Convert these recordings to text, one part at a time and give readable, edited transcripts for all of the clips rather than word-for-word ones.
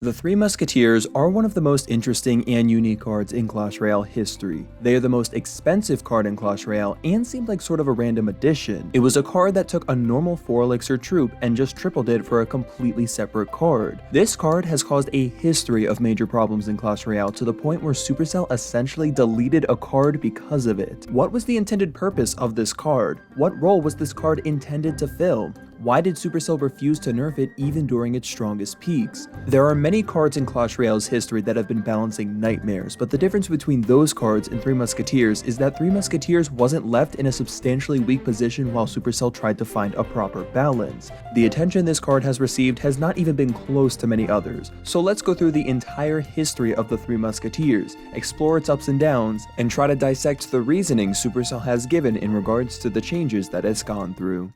The Three Musketeers are one of the most interesting and unique cards in Clash Royale history. They are the most expensive card in Clash Royale and seemed like sort of a random addition. It was a card that took a normal 4 elixir troop and just tripled it for a completely separate card. This card has caused a history of major problems in Clash Royale to the point where Supercell essentially deleted a card because of it. What was the intended purpose of this card? What role was this card intended to fill? Why did Supercell refuse to nerf it even during its strongest peaks? There are many cards in Clash Royale's history that have been balancing nightmares, but the difference between those cards and Three Musketeers is that Three Musketeers wasn't left in a substantially weak position while Supercell tried to find a proper balance. The attention this card has received has not even been close to many others, so let's go through the entire history of the Three Musketeers, explore its ups and downs, and try to dissect the reasoning Supercell has given in regards to the changes that it's gone through.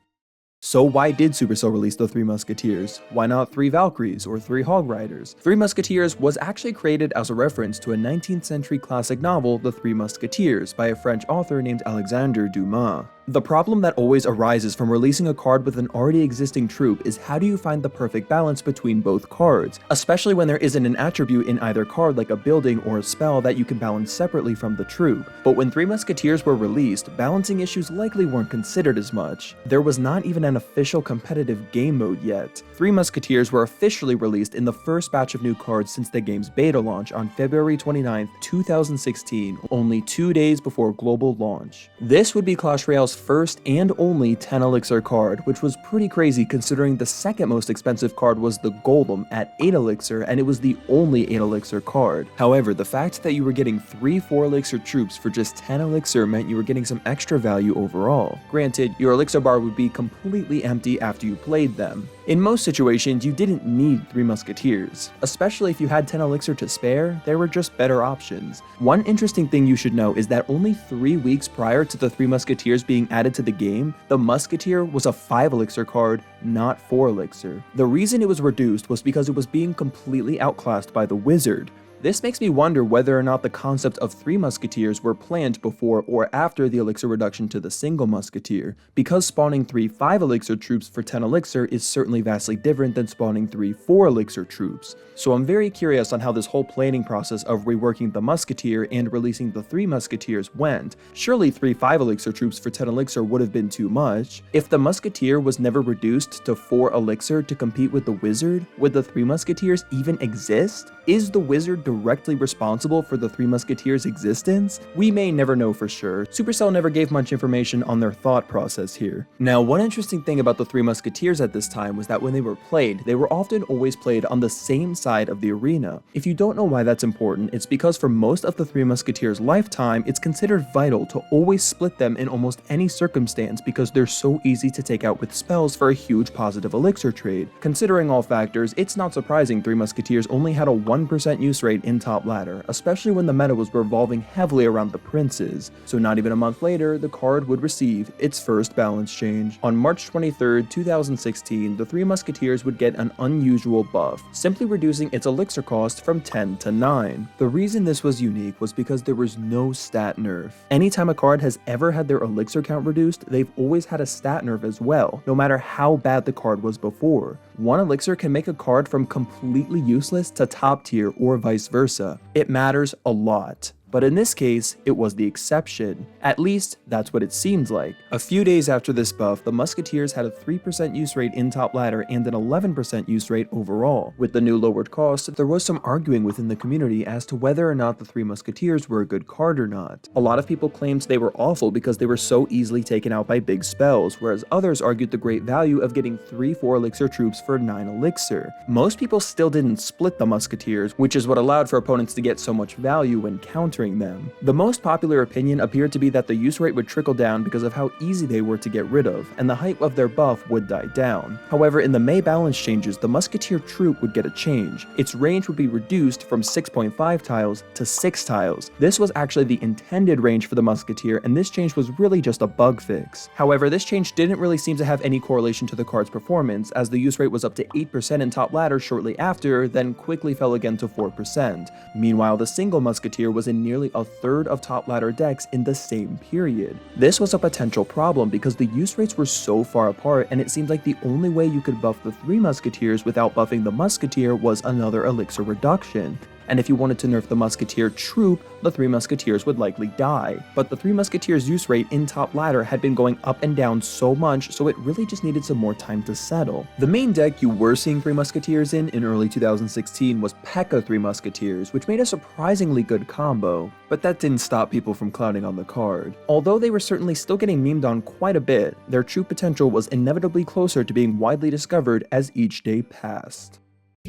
So why did Supercell release the Three Musketeers? Why not 3 Valkyries or 3 Hog Riders? Three Musketeers was actually created as a reference to a 19th century classic novel, The Three Musketeers, by a French author named Alexandre Dumas. The problem that always arises from releasing a card with an already existing troop is how do you find the perfect balance between both cards, especially when there isn't an attribute in either card like a building or a spell that you can balance separately from the troop. But when Three Musketeers were released, balancing issues likely weren't considered as much. There was not even an official competitive game mode yet. Three Musketeers were officially released in the first batch of new cards since the game's beta launch on February 29, 2016, only 2 days before global launch. This would be Clash Royale's first and only 10 elixir card, which was pretty crazy considering the second most expensive card was the Golem at 8 elixir, and it was the only 8 elixir card. However, the fact that you were getting 3 4 elixir troops for just 10 elixir meant you were getting some extra value overall. Granted, your elixir bar would be completely empty after you played them. In most situations, you didn't need 3 Musketeers. Especially if you had 10 elixir to spare, there were just better options. One interesting thing you should know is that only 3 weeks prior to the 3 Musketeers being added to the game, the Musketeer was a 5 elixir card, not 4 elixir. The reason it was reduced was because it was being completely outclassed by the Wizard. This makes me wonder whether or not the concept of 3 Musketeers were planned before or after the elixir reduction to the single Musketeer, because spawning 3 5 elixir troops for 10 elixir is certainly vastly different than spawning 3 4 elixir troops. So I'm very curious on how this whole planning process of reworking the Musketeer and releasing the 3 Musketeers went. Surely 3 5 elixir troops for 10 elixir would have been too much. If the Musketeer was never reduced to 4 elixir to compete with the Wizard, would the 3 Musketeers even exist? Is the Wizard directly responsible for the Three Musketeers' existence? We may never know for sure. Supercell never gave much information on their thought process here. Now, one interesting thing about the Three Musketeers at this time was that when they were played, they were often always played on the same side of the arena. If you don't know why that's important, it's because for most of the Three Musketeers' lifetime, it's considered vital to always split them in almost any circumstance because they're so easy to take out with spells for a huge positive elixir trade. Considering all factors, it's not surprising Three Musketeers only had a 1% use rate in top ladder, especially when the meta was revolving heavily around the princes. So not even a month later, the card would receive its first balance change. On March 23, 2016, the Three Musketeers would get an unusual buff, simply reducing its elixir cost from 10 to 9. The reason this was unique was because there was no stat nerf. Anytime a card has ever had their elixir count reduced, they've always had a stat nerf as well, no matter how bad the card was before. 1 elixir can make a card from completely useless to top tier or vice versa. It matters a lot. But in this case, it was the exception. At least, that's what it seemed like. A few days after this buff, the Musketeers had a 3% use rate in top ladder and an 11% use rate overall. With the new lowered cost, there was some arguing within the community as to whether or not the Three Musketeers were a good card or not. A lot of people claimed they were awful because they were so easily taken out by big spells, whereas others argued the great value of getting 3 4 elixir troops for 9 elixir. Most people still didn't split the Musketeers, which is what allowed for opponents to get so much value when countering them. The most popular opinion appeared to be that the use rate would trickle down because of how easy they were to get rid of, and the hype of their buff would die down. However, in the May balance changes, the Musketeer troop would get a change. Its range would be reduced from 6.5 tiles to 6 tiles. This was actually the intended range for the Musketeer, and this change was really just a bug fix. However, this change didn't really seem to have any correlation to the card's performance, as the use rate was up to 8% in top ladder shortly after, then quickly fell again to 4%. Meanwhile, the single Musketeer was in near nearly a third of top ladder decks in the same period. This was a potential problem because the use rates were so far apart, and it seemed like the only way you could buff the Three Musketeers without buffing the Musketeer was another elixir reduction. And if you wanted to nerf the Musketeer troop, the Three Musketeers would likely die. But the Three Musketeers use rate in top ladder had been going up and down so much, so it really just needed some more time to settle. The main deck you were seeing Three Musketeers in early 2016 was P.E.K.K.A. Three Musketeers, which made a surprisingly good combo. But that didn't stop people from clowning on the card. Although they were certainly still getting memed on quite a bit, their true potential was inevitably closer to being widely discovered as each day passed.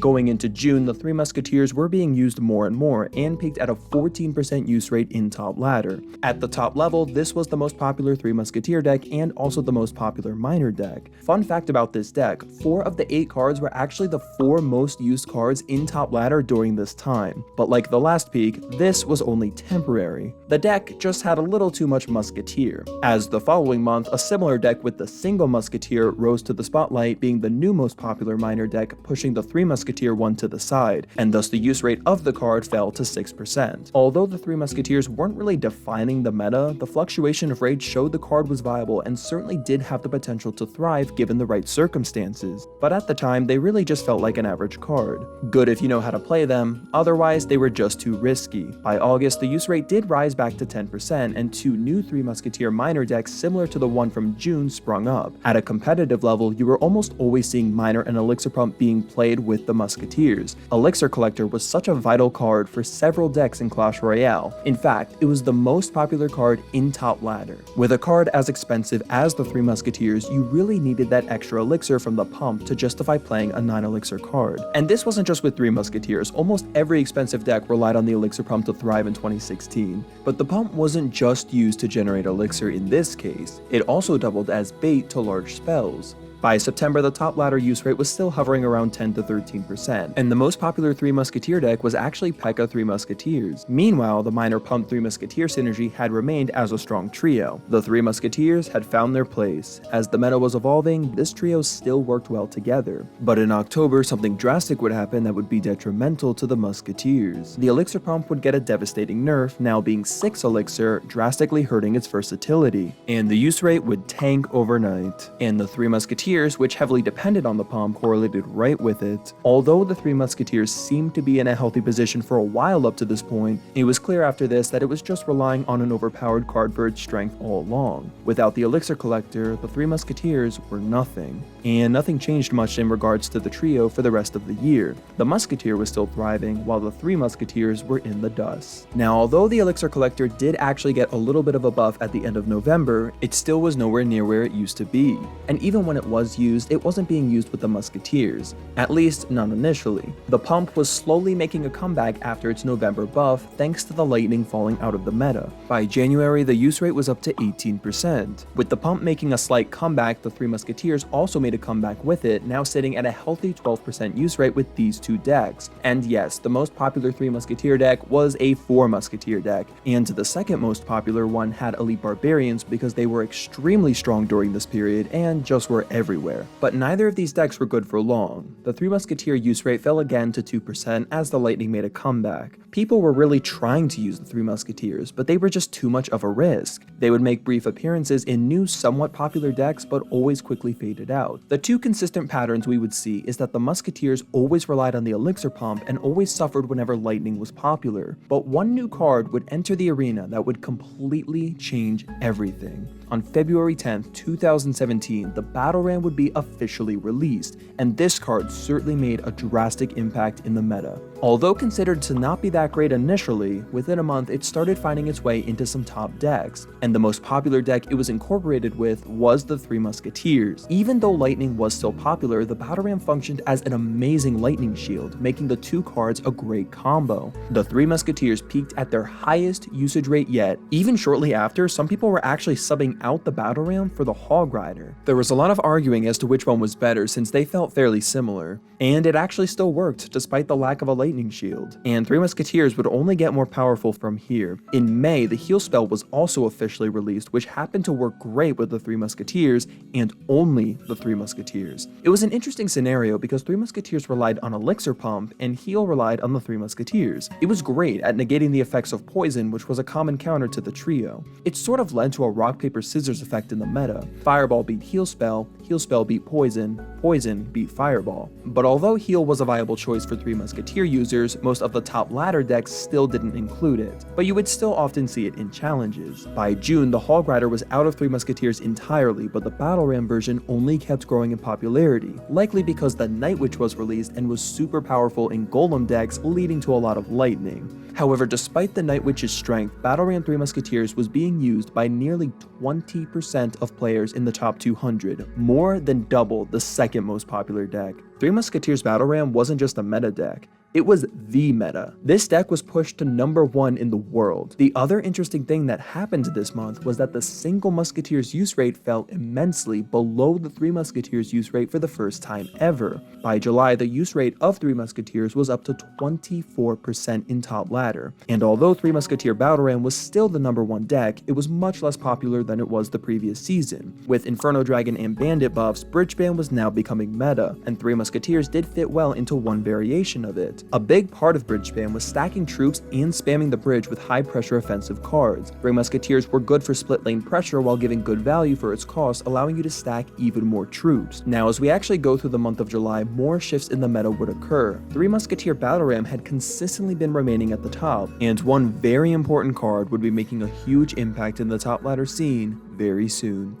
Going into June, the Three Musketeers were being used more and more, and peaked at a 14% use rate in top ladder. At the top level, this was the most popular Three Musketeer deck and also the most popular minor deck. Fun fact about this deck, 4 of the 8 cards were actually the 4 most used cards in top ladder during this time. But like the last peak, this was only temporary. The deck just had a little too much Musketeer. As the following month, a similar deck with the single Musketeer rose to the spotlight, being the new most popular minor deck, pushing the Three Musketeer one to the side, and thus the use rate of the card fell to 6%. Although the Three Musketeers weren't really defining the meta, the fluctuation of rate showed the card was viable and certainly did have the potential to thrive given the right circumstances. But at the time, they really just felt like an average card. Good if you know how to play them, otherwise they were just too risky. By August, the use rate did rise back to 10%, and 2 new Three Musketeer minor decks similar to the one from June sprung up. At a competitive level, you were almost always seeing minor and elixir pump being played with the Musketeers. Elixir Collector was such a vital card for several decks in Clash Royale. In fact, it was the most popular card in top ladder. With a card as expensive as the Three Musketeers, you really needed that extra elixir from the pump to justify playing a 9 elixir card. And this wasn't just with Three Musketeers, almost every expensive deck relied on the elixir pump to thrive in 2016. But the pump wasn't just used to generate elixir in this case, it also doubled as bait to large spells. By September, the top ladder use rate was still hovering around 10 to 13%, and the most popular Three Musketeer deck was actually P.E.K.K.A. Three Musketeers. Meanwhile, the minor pump Three Musketeer synergy had remained as a strong trio. The Three Musketeers had found their place. As the meta was evolving, this trio still worked well together. But in October, something drastic would happen that would be detrimental to the Musketeers. The elixir pump would get a devastating nerf, now being 6 elixir, drastically hurting its versatility, and the use rate would tank overnight. And the Three Musketeers, which heavily depended on the pump, correlated right with it. Although the Three Musketeers seemed to be in a healthy position for a while up to this point, it was clear after this that it was just relying on an overpowered card for its strength all along. Without the Elixir Collector, the Three Musketeers were nothing. And nothing changed much in regards to the trio for the rest of the year. The Musketeer was still thriving, while the Three Musketeers were in the dust. Now, although the Elixir Collector did actually get a little bit of a buff at the end of November, it still was nowhere near where it used to be. And even when it was used, it wasn't being used with the Musketeers, at least not initially. The pump was slowly making a comeback after its November buff thanks to the lightning falling out of the meta. By January, the use rate was up to 18%. With the pump making a slight comeback, the Three Musketeers also made a comeback with it, now sitting at a healthy 12% use rate with these 2 decks. And yes, the most popular Three Musketeer deck was a 4 Musketeer deck, and the second most popular one had Elite Barbarians because they were extremely strong during this period and just were everywhere. But neither of these decks were good for long. The Three Musketeer use rate fell again to 2% as the lightning made a comeback. People were really trying to use the Three Musketeers, but they were just too much of a risk. They would make brief appearances in new, somewhat popular decks, but always quickly faded out. The 2 consistent patterns we would see is that the Musketeers always relied on the elixir pump and always suffered whenever lightning was popular. But one new card would enter the arena that would completely change everything. On February 10th, 2017, the Battle Ram would be officially released, and this card certainly made a drastic impact in the meta. Although considered to not be that great initially, within a month it started finding its way into some top decks, and the most popular deck it was incorporated with was the Three Musketeers. Even though lightning was still popular, the Battle Ram functioned as an amazing lightning shield, making the 2 cards a great combo. The Three Musketeers peaked at their highest usage rate yet. Even shortly after, some people were actually subbing out the Battle Ram for the Hog Rider. There was a lot of arguing as to which one was better since they felt fairly similar, and it actually still worked despite the lack of a lightning shield. And Three Musketeers would only get more powerful from here. In May, the heal spell was also officially released, which happened to work great with the Three Musketeers and only the Three Musketeers. It was an interesting scenario because Three Musketeers relied on Elixir Pump and heal relied on the Three Musketeers. It was great at negating the effects of poison, which was a common counter to the trio. It sort of led to a rock paper scissors effect in the meta. Fireball beat heal spell beat poison, poison beat fireball. But although heal was a viable choice for Three Musketeer users, most of the top ladder decks still didn't include it, but you would still often see it in challenges. By June, the Hog Rider was out of Three Musketeers entirely, but the Battle Ram version only kept growing in popularity, likely because the Night Witch was released and was super powerful in Golem decks, leading to a lot of lightning. However, despite the Night Witch's strength, Battle Ram Three Musketeers was being used by nearly 20% of players in the top 200, more than double the second most popular deck. Three Musketeers Battle Ram wasn't just a meta deck. It was the meta. This deck was pushed to #1 in the world. The other interesting thing that happened this month was that the single Musketeer's use rate fell immensely below the Three Musketeers use rate for the first time ever. By July, the use rate of Three Musketeers was up to 24% in top ladder. And although Three Musketeer Battle Ram was still the #1 deck, it was much less popular than it was the previous season. With Inferno Dragon and Bandit buffs, Bridge Ban was now becoming meta, and Three Musketeers did fit well into one variation of it. A big part of bridge spam was stacking troops and spamming the bridge with high pressure offensive cards. Three Musketeers were good for split lane pressure while giving good value for its cost, allowing you to stack even more troops. Now, as we actually go through the month of July, more shifts in the meta would occur. Three Musketeer Battle Ram had consistently been remaining at the top, and one very important card would be making a huge impact in the top ladder scene very soon.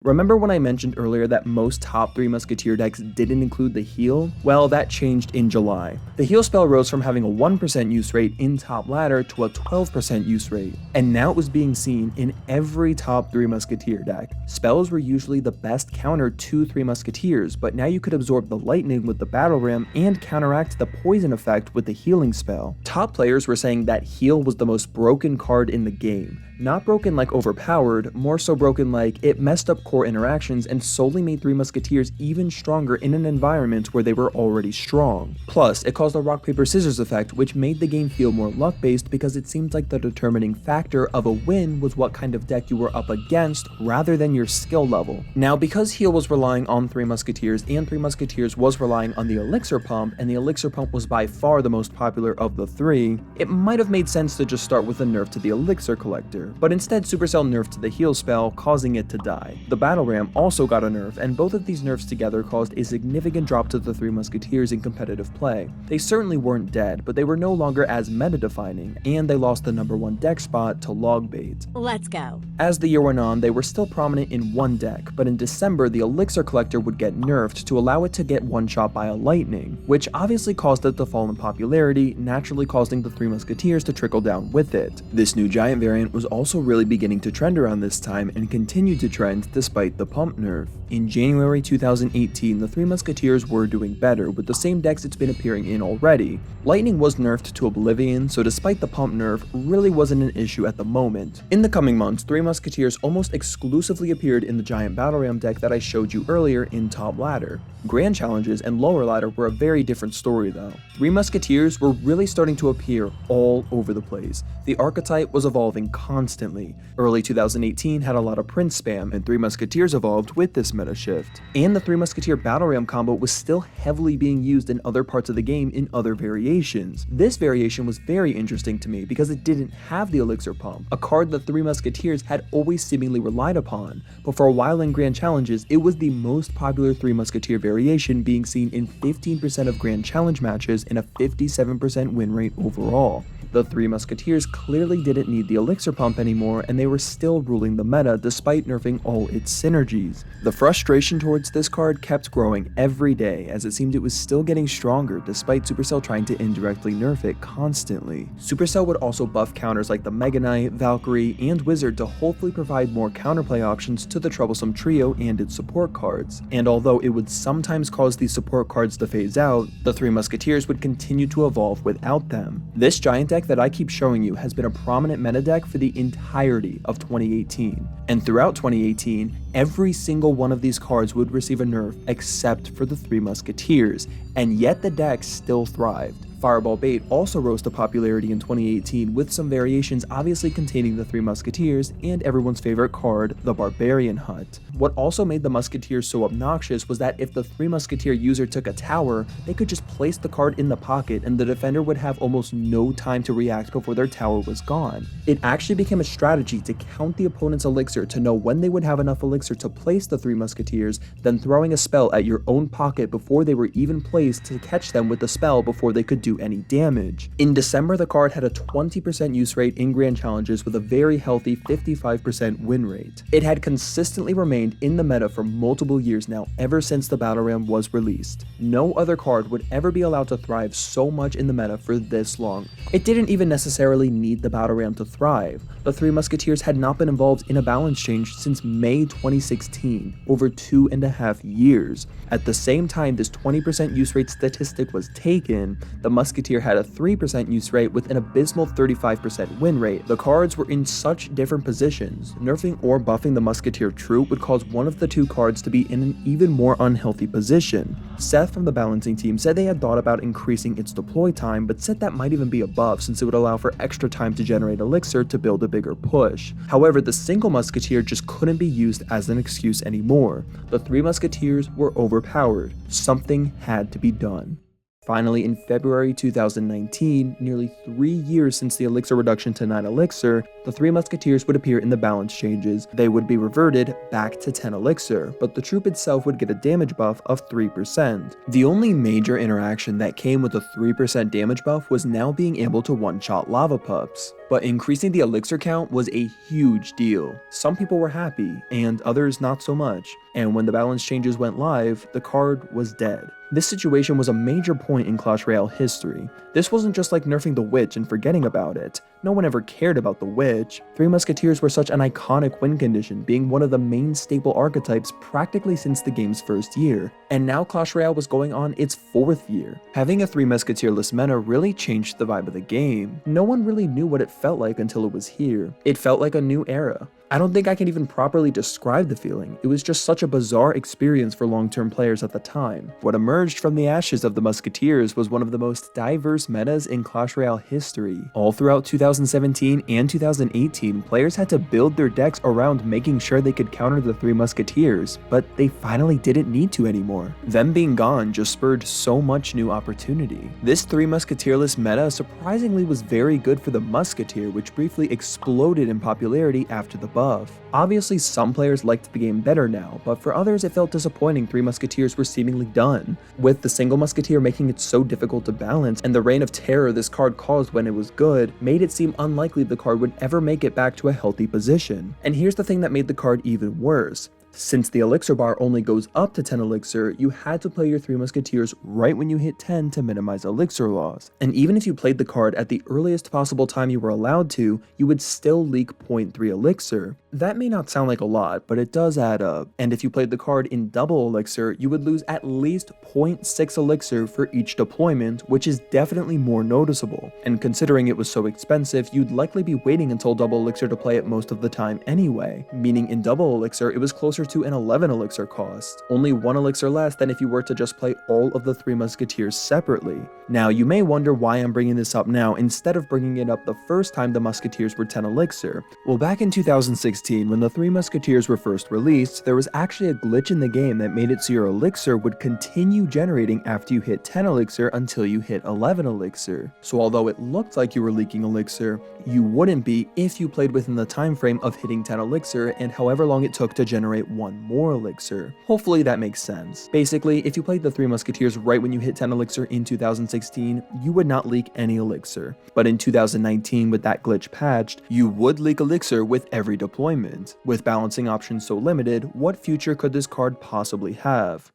Remember when I mentioned earlier that most top Three Musketeer decks didn't include the heal? Well, that changed in July. The heal spell rose from having a 1% use rate in top ladder to a 12% use rate, and now it was being seen in every top Three Musketeer deck. Spells were usually the best counter to Three Musketeers, but now you could absorb the lightning with the Battle Ram and counteract the poison effect with the healing spell. Top players were saying that heal was the most broken card in the game. Not broken like overpowered, more so broken like it messed up core interactions and solely made Three Musketeers even stronger in an environment where they were already strong. Plus, it caused a rock paper scissors effect, which made the game feel more luck based because it seemed like the determining factor of a win was what kind of deck you were up against rather than your skill level. Now, because heal was relying on Three Musketeers and Three Musketeers was relying on the Elixir Pump, and the Elixir Pump was by far the most popular of the three, it might have made sense to just start with a nerf to the Elixir Collector. But instead, Supercell nerfed the heal spell, causing it to die. The Battle Ram also got a nerf, and both of these nerfs together caused a significant drop to the Three Musketeers in competitive play. They certainly weren't dead, but they were no longer as meta-defining, and they lost the #1 deck spot to Logbait. Let's go. As the year went on, they were still prominent in one deck, but in December, the Elixir Collector would get nerfed to allow it to get one-shot by a lightning, which obviously caused it to fall in popularity, naturally causing the Three Musketeers to trickle down with it. This new giant variant was also really beginning to trend around this time and continued to trend despite the pump nerf. In January 2018, the Three Musketeers were doing better with the same decks it's been appearing in already. Lightning was nerfed to oblivion, so despite the pump nerf, really wasn't an issue at the moment. In the coming months, Three Musketeers almost exclusively appeared in the giant Battle Ram deck that I showed you earlier in top ladder. Grand Challenges and lower ladder were a very different story though. Three Musketeers were really starting to appear all over the place. The archetype was evolving constantly. Early 2018 had a lot of Prince spam, and Three Musketeers evolved with this meta shift. And the Three Musketeer Battle Ram combo was still heavily being used in other parts of the game in other variations. This variation was very interesting to me because it didn't have the Elixir Pump, a card the Three Musketeers had always seemingly relied upon, but for a while in Grand Challenges, it was the most popular Three Musketeer variation, being seen in 15% of Grand Challenge matches and a 57% win rate overall. The Three Musketeers clearly didn't need the Elixir Pump anymore, and they were still ruling the meta despite nerfing all its synergies. The frustration towards this card kept growing every day, as it seemed it was still getting stronger despite Supercell trying to indirectly nerf it constantly. Supercell would also buff counters like the Mega Knight, Valkyrie, and Wizard to hopefully provide more counterplay options to the troublesome trio and its support cards. And although it would sometimes cause these support cards to phase out, the Three Musketeers would continue to evolve without them. This giant deck that I keep showing you has been a prominent meta deck for the entirety of 2018. And throughout 2018, every single one of these cards would receive a nerf except for the Three Musketeers, and yet the deck still thrived. Fireball Bait also rose to popularity in 2018 with some variations obviously containing the Three Musketeers and everyone's favorite card, the Barbarian Hut. What also made the Musketeers so obnoxious was that if the Three Musketeer user took a tower, they could just place the card in the pocket and the defender would have almost no time to react before their tower was gone. It actually became a strategy to count the opponent's elixir to know when they would have enough elixir to place the Three Musketeers, then throwing a spell at your own pocket before they were even placed to catch them with the spell before they could do any damage. In December, the card had a 20% use rate in Grand Challenges with a very healthy 55% win rate. It had consistently remained in the meta for multiple years now ever since the Battle Ram was released. No other card would ever be allowed to thrive so much in the meta for this long. It didn't even necessarily need the Battle Ram to thrive. The Three Musketeers had not been involved in a balance change since May 2016, over 2.5 years. At the same time this 20% use rate statistic was taken, the Musketeer had a 3% use rate with an abysmal 35% win rate. The cards were in such different positions. Nerfing or buffing the Musketeer troop would cause one of the two cards to be in an even more unhealthy position. Seth from the balancing team said they had thought about increasing its deploy time, but said that might even be a buff since it would allow for extra time to generate elixir to build a bigger push. However, the single Musketeer just couldn't be used as an excuse anymore. The Three Musketeers were overpowered. Something had to be done. Finally, in February 2019, nearly 3 years since the elixir reduction to 9 elixir, the Three Musketeers would appear in the balance changes. They would be reverted back to 10 elixir, but the troop itself would get a damage buff of 3%. The only major interaction that came with a 3% damage buff was now being able to one-shot lava pups. But increasing the elixir count was a huge deal. Some people were happy, and others not so much. And when the balance changes went live, the card was dead. This situation was a major point in Clash Royale history. This wasn't just like nerfing the witch and forgetting about it. No one ever cared about the witch. Three Musketeers were such an iconic win condition, being one of the main staple archetypes practically since the game's first year. And now Clash Royale was going on its 4th year. Having a Three Musketeer-less meta really changed the vibe of the game. No one really knew what it felt like until it was here. It felt like a new era. I don't think I can even properly describe the feeling. It was just such a bizarre experience for long-term players at the time. What emerged from the ashes of the Musketeers was one of the most diverse metas in Clash Royale history. All throughout 2017 and 2018, players had to build their decks around making sure they could counter the Three Musketeers, but they finally didn't need to anymore. Them being gone just spurred so much new opportunity. This Three Musketeer-less meta surprisingly was very good for the Musketeer, which briefly exploded in popularity after the buff. Obviously, some players liked the game better now, but for others it felt disappointing Three Musketeers were seemingly done. With the single Musketeer making it so difficult to balance, and the reign of terror this card caused when it was good, made it seem unlikely the card would ever make it back to a healthy position. And here's the thing that made the card even worse. Since the elixir bar only goes up to 10 elixir, you had to play your Three Musketeers right when you hit 10 to minimize elixir loss. And even if you played the card at the earliest possible time you were allowed to, you would still leak 0.3 elixir. That may not sound like a lot, but it does add up. And if you played the card in double elixir, you would lose at least 0.6 elixir for each deployment, which is definitely more noticeable. And considering it was so expensive, you'd likely be waiting until double elixir to play it most of the time anyway, meaning in double elixir it was closer to an 11 elixir cost, only 1 elixir less than if you were to just play all of the Three Musketeers separately. Now you may wonder why I'm bringing this up now instead of bringing it up the first time the Musketeers were 10 elixir. Well, back in 2016 when the Three Musketeers were first released, there was actually a glitch in the game that made it so your elixir would continue generating after you hit 10 elixir until you hit 11 elixir. So although it looked like you were leaking elixir, you wouldn't be if you played within the time frame of hitting 10 elixir and however long it took to generate 1 more elixir. Hopefully that makes sense. Basically, if you played the Three Musketeers right when you hit 10 elixir in 2016, you would not leak any elixir. But in 2019, with that glitch patched, you would leak elixir with every deployment. With balancing options so limited, what future could this card possibly have?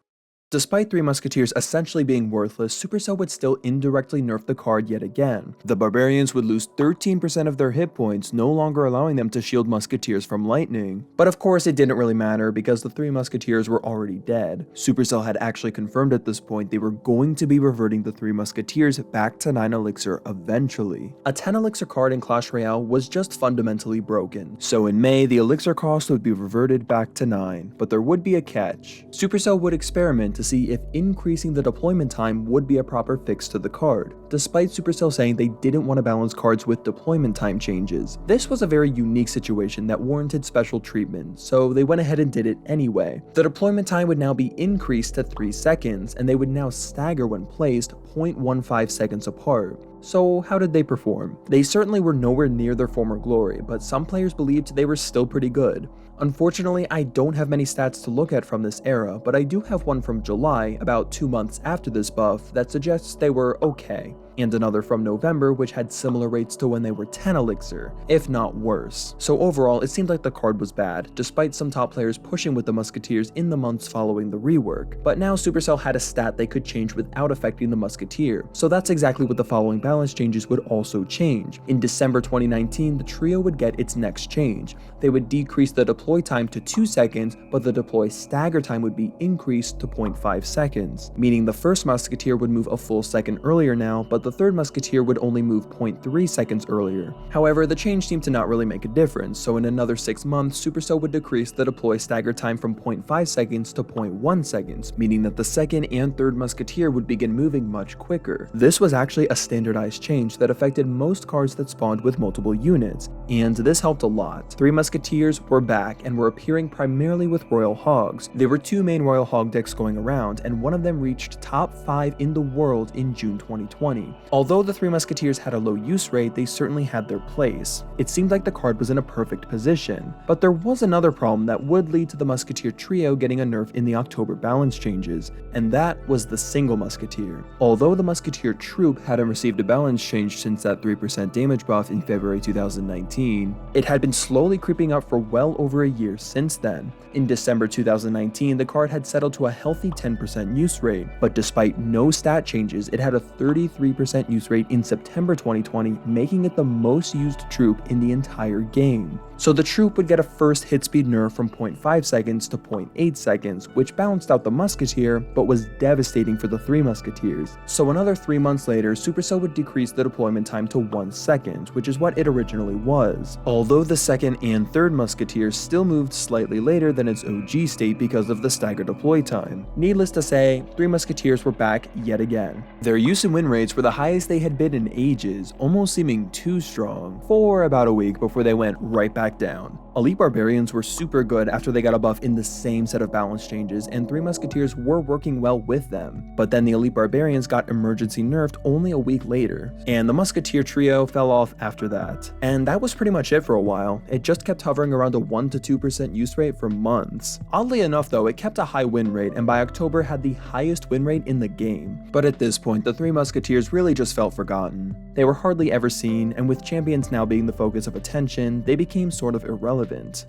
Despite Three Musketeers essentially being worthless, Supercell would still indirectly nerf the card yet again. The Barbarians would lose 13% of their hit points, no longer allowing them to shield Musketeers from lightning. But of course it didn't really matter because the Three Musketeers were already dead. Supercell had actually confirmed at this point they were going to be reverting the Three Musketeers back to 9 elixir eventually. A 10 elixir card in Clash Royale was just fundamentally broken. So in May, the elixir cost would be reverted back to 9, but there would be a catch. Supercell would experiment to see if increasing the deployment time would be a proper fix to the card. despite Supercell saying they didn't want to balance cards with deployment time changes. This was a very unique situation that warranted special treatment, so they went ahead and did it anyway. The deployment time would now be increased to 3 seconds, and they would now stagger when placed 0.15 seconds apart. So how did they perform? They certainly were nowhere near their former glory, but some players believed they were still pretty good. Unfortunately, I don't have many stats to look at from this era, but I do have one from July, about 2 months after this buff, that suggests they were okay, and another from November which had similar rates to when they were 10 elixir, if not worse. So overall, it seemed like the card was bad, despite some top players pushing with the Musketeers in the months following the rework. But now Supercell had a stat they could change without affecting the Musketeer, so that's exactly what the following balance changes would also change. In December 2019, the trio would get its next change. They would decrease the deploy time to 2 seconds, but the deploy stagger time would be increased to 0.5 seconds, meaning the first Musketeer would move a full second earlier now, but the third Musketeer would only move 0.3 seconds earlier. However, the change seemed to not really make a difference, so in another 6 months, Supercell would decrease the deploy stagger time from 0.5 seconds to 0.1 seconds, meaning that the second and third Musketeer would begin moving much quicker. This was actually a standardized change that affected most cards that spawned with multiple units, and this helped a lot. Three Musketeers were back and were appearing primarily with Royal Hogs. There were 2 main Royal Hog decks going around, and one of them reached top 5 in the world in June 2020. Although the Three Musketeers had a low use rate, they certainly had their place. It seemed like the card was in a perfect position, but there was another problem that would lead to the Musketeer trio getting a nerf in the October balance changes, and that was the single Musketeer. Although the Musketeer troop hadn't received a balance change since that 3% damage buff in February 2019, it had been slowly creeping up for well over a year since then. In December 2019, the card had settled to a healthy 10% use rate, but despite no stat changes, it had a 33% use rate in September 2020, making it the most used troop in the entire game. So the troop would get a first hit speed nerf from 0.5 seconds to 0.8 seconds, which balanced out the Musketeer, but was devastating for the Three Musketeers. So another 3 months later, Supercell would decrease the deployment time to 1 second, which is what it originally was. Although the second and third Musketeers still moved slightly later than its OG state because of the staggered deploy time. Needless to say, Three Musketeers were back yet again. Their use and win rates were the highest they had been in ages, almost seeming too strong, for about a week before they went right back down. Elite Barbarians were super good after they got a buff in the same set of balance changes, and Three Musketeers were working well with them. But then the Elite Barbarians got emergency nerfed only a week later, and the Musketeer trio fell off after that. And that was pretty much it for a while. It just kept hovering around a 1 to 2% use rate for months. Oddly enough though, it kept a high win rate, and by October had the highest win rate in the game. But at this point, the Three Musketeers really just felt forgotten. They were hardly ever seen, and with champions now being the focus of attention, they became sort of irrelevant.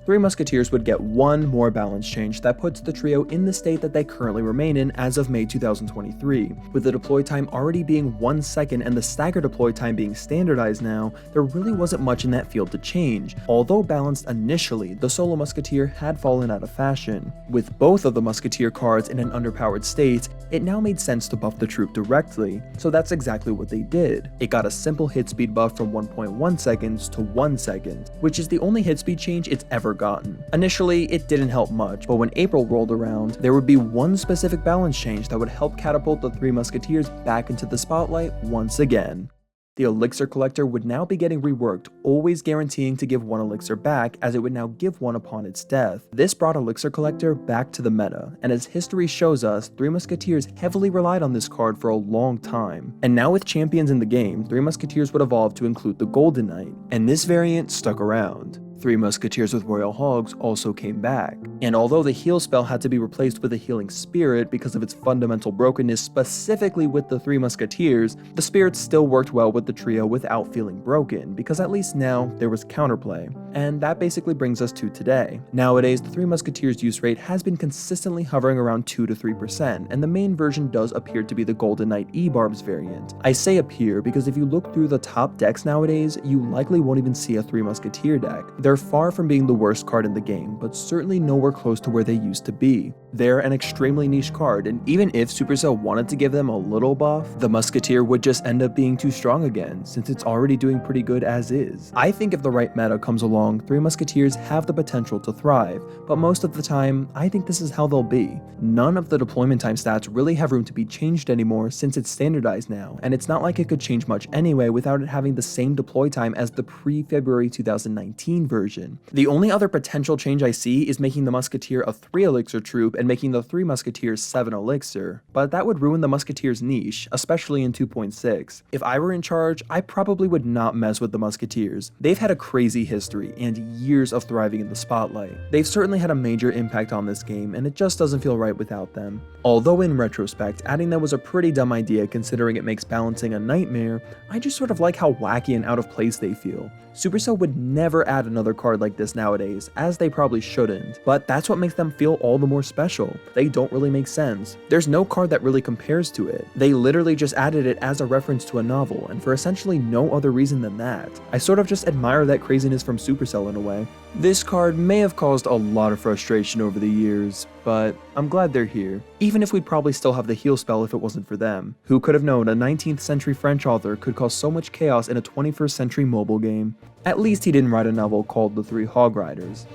Three Musketeers would get one more balance change that puts the trio in the state that they currently remain in as of May 2023. With the deploy time already being 1 second and the stagger deploy time being standardized now, there really wasn't much in that field to change. Although balanced initially, the solo Musketeer had fallen out of fashion. With both of the Musketeer cards in an underpowered state, it now made sense to buff the troop directly, so that's exactly what they did. It got a simple hit speed buff from 1.1 seconds to 1 second, which is the only hit speed change it's ever gotten. Initially, it didn't help much, but when April rolled around, there would be one specific balance change that would help catapult the Three Musketeers back into the spotlight once again. The Elixir Collector would now be getting reworked, always guaranteeing to give 1 elixir back, as it would now give 1 upon its death. This brought Elixir Collector back to the meta, and as history shows us, Three Musketeers heavily relied on this card for a long time. And now with champions in the game, Three Musketeers would evolve to include the Golden Knight, and this variant stuck around. Three Musketeers with Royal Hogs also came back, and although the heal spell had to be replaced with a Healing Spirit because of its fundamental brokenness specifically with the Three Musketeers, the spirits still worked well with the trio without feeling broken, because at least now there was counterplay. And that basically brings us to today. Nowadays, the Three Musketeers use rate has been consistently hovering around 2 to 3%, and the main version does appear to be the Golden Knight E-Barbs variant. I say appear because if you look through the top decks nowadays, you likely won't even see a Three Musketeer deck. There They're far from being the worst card in the game, but certainly nowhere close to where they used to be. They're an extremely niche card, and even if Supercell wanted to give them a little buff, the Musketeer would just end up being too strong again, since it's already doing pretty good as is. I think if the right meta comes along, Three Musketeers have the potential to thrive, but most of the time, I think this is how they'll be. None of the deployment time stats really have room to be changed anymore since it's standardized now, and it's not like it could change much anyway without it having the same deploy time as the pre-February 2019 version. The only other potential change I see is making the Musketeer a 3 elixir troop and making the Three Musketeers 7 elixir, but that would ruin the Musketeer's niche, especially in 2.6. If I were in charge, I probably would not mess with the Musketeers. They've had a crazy history and years of thriving in the spotlight. They've certainly had a major impact on this game, and it just doesn't feel right without them. Although in retrospect, adding them was a pretty dumb idea considering it makes balancing a nightmare, I just sort of like how wacky and out of place they feel. Supercell would never add another card like this nowadays, as they probably shouldn't, but that's what makes them feel all the more special. They don't really make sense. There's no card that really compares to it. They literally just added it as a reference to a novel, and for essentially no other reason than that. I sort of just admire that craziness from Supercell in a way. This card may have caused a lot of frustration over the years, but I'm glad they're here. Even if we'd probably still have the heal spell if it wasn't for them. Who could have known a 19th century French author could cause so much chaos in a 21st century mobile game? At least he didn't write a novel called The Three Hog Riders.